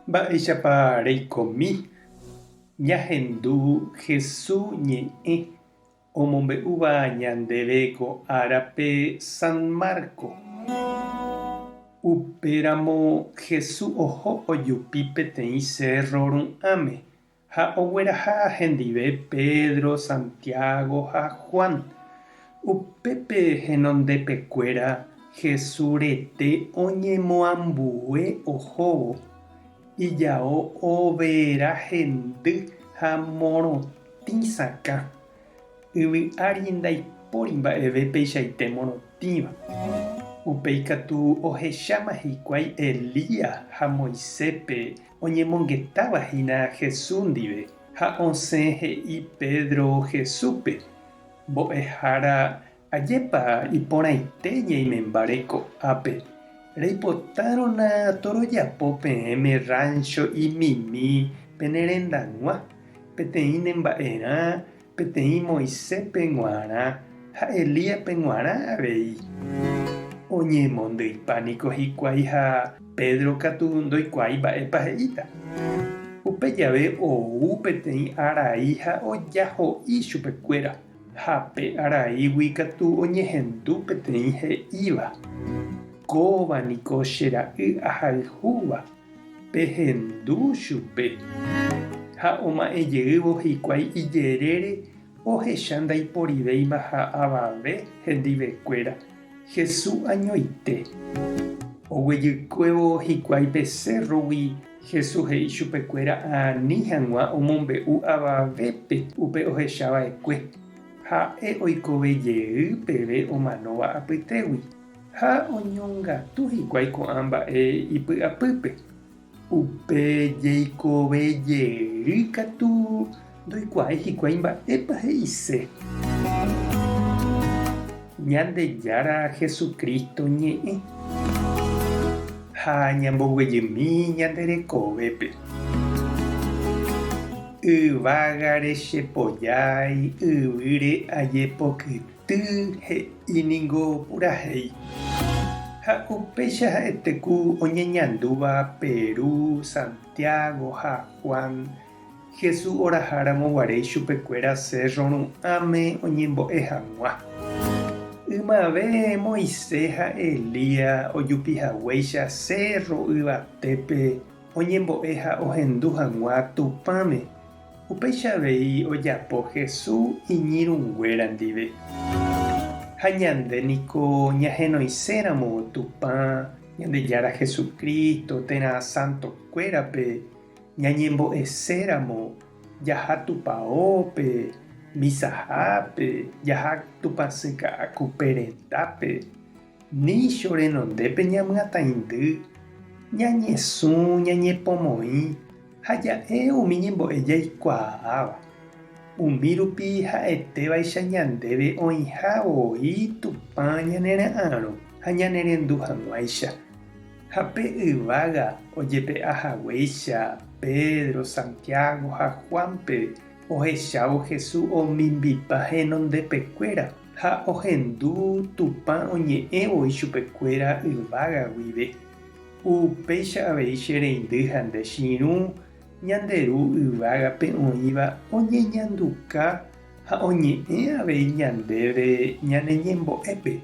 Mba'éichapa reikomi ñahendu Jesús ñe'ẽ omombe'úva ñandéve ko árape San Marco. Upéramo Jesús oho ojupi peteĩ cerro ru'ãme ha ogueraha hendive Pedro, Santiago ha Juan. Upépe henondepekuéra Jesús rete oñemoambue ohóvo ijao overa hendy ha morotĩ sakã. Yvy'ári ndaipóri mba'eve peichaite morotĩva. Upéi katu ohecháma hikuái Elías ha Moisépe oñemongetávahína Jesús ndive ha osẽ he'i Pedro Jesúspe: mbo'ehára ajépa iporãite ñaimembáre ko'ápe. Reipotárõna torojapo peẽme rancho imimi pe nerendag̃ua peteĩ nemba'erã, peteĩ Moisépe g̃uarã ha Elíaspe g̃uarã avei. Oñemondýipaniko hikuái ha Pedro katu ndoikuaái mba'épa he'íta. Upe jave ou peteĩ arai ha oja ho'i chupekuéra. Ha pe araígui katu oñehendu peteĩ he'íva: kóvaniko che ra'y ahayhúva. Pehendu chupe. Ha oma'ẽjeývo hikuái ijerére ohecha ndaiporivéiva ha avave hendivekuéra Jesús añoite. Oguejykuévo hikuái pe cerrogui Jesús he'i chupekuéra ani hag̃ua omombe'u avavépe upe ohechava'ekue. Ha'e oikovejey peve omanóva apytégui ha oñongatu hikuái ko'ã mba'e ipy'apýpe. Upe jeikovejey katu ndoikuaái hikuái mba'épa he'ise. Ñandejára Jesucristo ñe'ẽ ha ñamboguejymi ñanderekovépe. Yvágare chepojái, yvýre ajepokyty, he'íningo purahéi. Ha upéicha ha'etéku oñeñandúva Peru, Santiago ha Juan. Jesús oraháramo guarei chupekuéra cerro ru'ãme oñembo'e hag̃ua. Ymave Moisés ha Elías ojupihaguéicha cerro yvatépe oñembo'e ha ohendu hag̃ua tupãme. Upéichavei ojapo Jesús iñirũnguéra ndive. Ha ñandéniko ñahenoiséramo Tupã Ñandejára Jesucristo térã santokuérape ñañembo'eséramo jaha tupãópe, misahápe, jaha tupãsy ka'aku perendápe, nícho renondépe ñamyatãindy, ñañesũ, ñañepomoĩ ha ja'e umi ñembo'e jaikuaáva. Umi rupi ha'etévaicha ñandéve oĩhavoi Tupã ñanera'ãrõ ha ñanerendu hag̃uáicha. Ha pe yvága ojepe'ahaguéicha Pedro, Santiago ha Juanpe ohechávo Jesús omimbipa henondepekuéra ha ohendu Tupã oñe'ẽvoi chupekuéra yvága guive. Upéicha avei che reindy ha nde chiru ñanderu yvágape oĩva oñeñanduka ha oñe'ẽ avei ñandéve ñaneñembo'épe,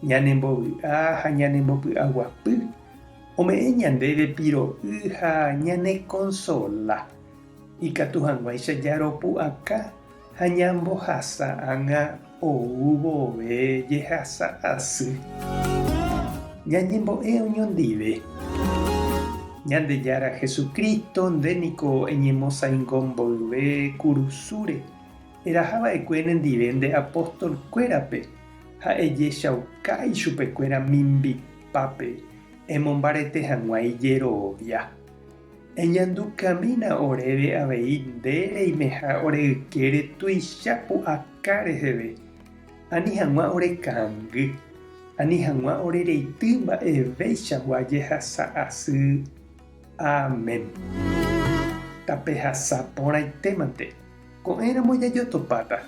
ñanembovy'a ha ñanembopy'aguapy. Ome'ẽ ñandéve piro'y ha ñanekonsola. Ikatu hag̃uáicha jaropu'aka ha ñambohasa'ãg̃a ou vove jehasa asy. Ñañembo'e oñondive. Ñandejára Jesucristo ndéniko eñemosãingomboyve kurusúre. Erahava'ekue nendive nde apóstolkuérape ha ejechaukái chupekuéra mimbipápe emombarete hag̃ua ijerovia. Eñandukamína oréve avei ndéreime ha oreykére tuicha pu'aka reheve. Ani hag̃ua orekãngy. Ani hag̃ua orereity mba'evéichagua jehasa asy. Amen. Tape hasa porãitémante. Ko'ẽramo jajotopáta.